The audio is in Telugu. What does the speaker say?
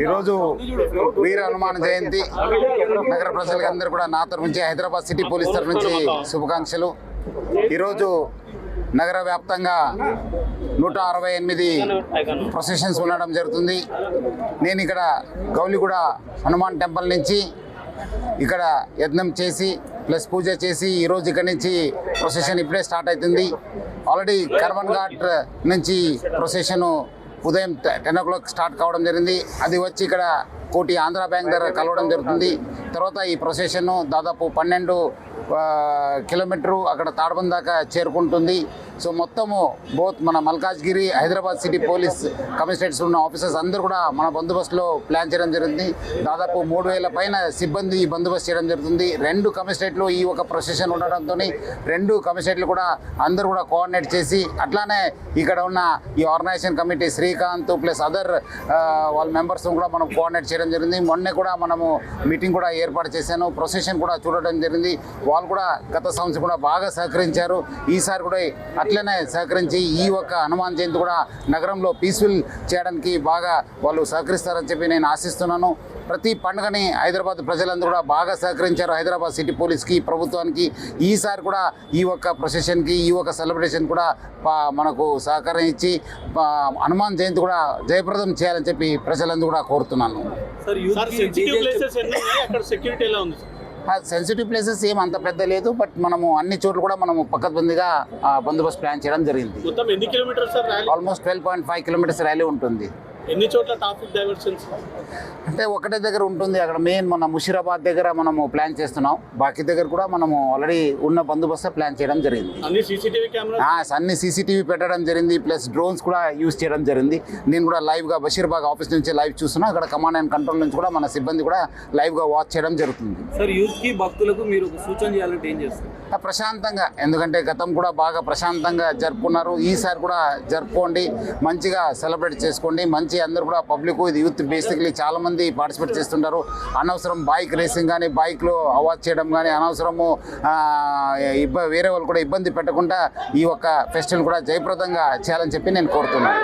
ఈరోజు వీర హనుమాన్ జయంతి నగర ప్రజలకు అందరూ కూడా నా తరఫు నుంచి హైదరాబాద్ సిటీ పోలీస్ తరఫు నుంచి శుభాకాంక్షలు. ఈరోజు నగర వ్యాప్తంగా 168 ప్రొసెషన్స్ ఉండడం జరుగుతుంది. నేను ఇక్కడ గౌలిగూడ హనుమాన్ టెంపుల్ నుంచి ఇక్కడ యజ్ఞం చేసి ప్లస్ పూజ చేసి ఈరోజు ఇక్కడ నుంచి ప్రొసెషన్ ఇప్పుడే స్టార్ట్ అవుతుంది. ఆల్రెడీ కర్మన్ ఘాట్ నుంచి ప్రొసెషను ఉదయం 10 o'clock స్టార్ట్ కావడం జరిగింది. అది వచ్చి ఇక్కడ కోటి ఆంధ్ర బ్యాంక్ దగ్గర కలవడం జరుగుతుంది. తర్వాత ఈ ప్రొసెషన్ దాదాపు 12 కిలోమీటరు అక్కడ తాడబంద్ దాకా చేరుకుంటుంది. సో మొత్తము బోత్ మన Malkajgiri Hyderabad city police commissionerates ఉన్న ఆఫీసర్స్ అందరూ కూడా మన బందోబస్తులో ప్లాన్ చేయడం జరిగింది. దాదాపు 3000 పైన సిబ్బంది బందోబస్తు చేయడం జరుగుతుంది. 2 కమిషనరేట్లు ఈ ఒక ప్రొసెషన్ ఉండడంతో 2 కమిషనరేట్లు కూడా అందరూ కూడా కోఆర్డినేట్ చేసి అట్లానే ఇక్కడ ఉన్న ఈ organisation committee Srikanth plus other వాళ్ళ మెంబర్స్ కూడా మనం కోఆర్డినేట్ చేయడం జరిగింది. మొన్నే కూడా మనము మీటింగ్ కూడా ఏర్పాటు చేశాను. ప్రొసెషన్ కూడా చూడడం జరిగింది. వాళ్ళు కూడా గత సంవత్సరం కూడా బాగా సహకరించారు. ఈసారి కూడా అట్లనే సహకరించి ఈ ఒక్క హనుమాన్ జయంతి కూడా నగరంలో పీస్ఫుల్ చేయడానికి బాగా వాళ్ళు సహకరిస్తారని చెప్పి నేను ఆశిస్తున్నాను. ప్రతి పండుగని హైదరాబాద్ ప్రజలందరూ కూడా బాగా సహకరించారు హైదరాబాద్ సిటీ పోలీస్కి, ప్రభుత్వానికి. ఈసారి కూడా ఈ ఒక్క ప్రొసెషన్కి ఈ ఒక్క సెలబ్రేషన్ కూడా మనకు సహకారం ఇచ్చి హనుమాన్ జయంతి కూడా జయప్రదం చేయాలని చెప్పి ప్రజలందరూ కూడా కోరుతున్నాను. సెన్సిటివ్ ప్లేసెస్ ఏం అంత పెద్ద లేదు, బట్ మనము అన్ని చోట్ల కూడా మనము పక్కబందిగా బందోబస్తు ప్లాన్ చేయడం జరిగింది. ఆల్మోస్ట్ 12.5 కిలోమీటర్స్ ర్యాలీ ఉంటుంది. ఎన్ని చోట్ల ట్రాఫిక్ డైవర్షన్స్ అంటే ఒకటే దగ్గర ఉంటుంది. అక్కడ మెయిన్ మన ముషీరాబాద్ దగ్గర మనము ప్లాన్ చేస్తున్నాం. బాకీ దగ్గర కూడా మనము ఆల్రెడీ ఉన్న బందోబస్తు ప్లాన్ చేయడం జరిగింది. అన్ని సీసీటీవీ పెట్టడం జరిగింది. ప్లస్ డ్రోన్స్ కూడా యూజ్ చేయడం జరిగింది. నేను కూడా లైవ్గా బషీర్బాగ్ ఆఫీస్ నుంచి లైవ్ చూస్తున్నా. అక్కడ కమాండ్ అండ్ కంట్రోల్ నుంచి కూడా మన సిబ్బంది కూడా లైవ్గా వాచ్ చేయడం జరుగుతుంది. సార్, యూత్కి భక్తులకు మీరు సూచన చేయాలంటే ఏం చేస్తారు? ప్రశాంతంగా, ఎందుకంటే గతం కూడా బాగా ప్రశాంతంగా జరుపుకున్నారు. ఈసారి కూడా జరుపుకోండి, మంచిగా సెలబ్రేట్ చేసుకోండి. మంచి అందరూ కూడా పబ్లిక్ ఇది యూత్ బేసిక్లీ చాలా మంది పార్టిసిపేట్ చేస్తుంటారు. అనవసరం బైక్ రేసింగ్ కానీ బైక్లో అవాజ్ చేయడం కానీ అనవసరము వేరే వాళ్ళు కూడా ఇబ్బంది పెట్టకుండా ఈ ఒక్క ఫెస్టివల్ కూడా జయప్రదంగా చేయాలని చెప్పి నేను కోరుతున్నాను.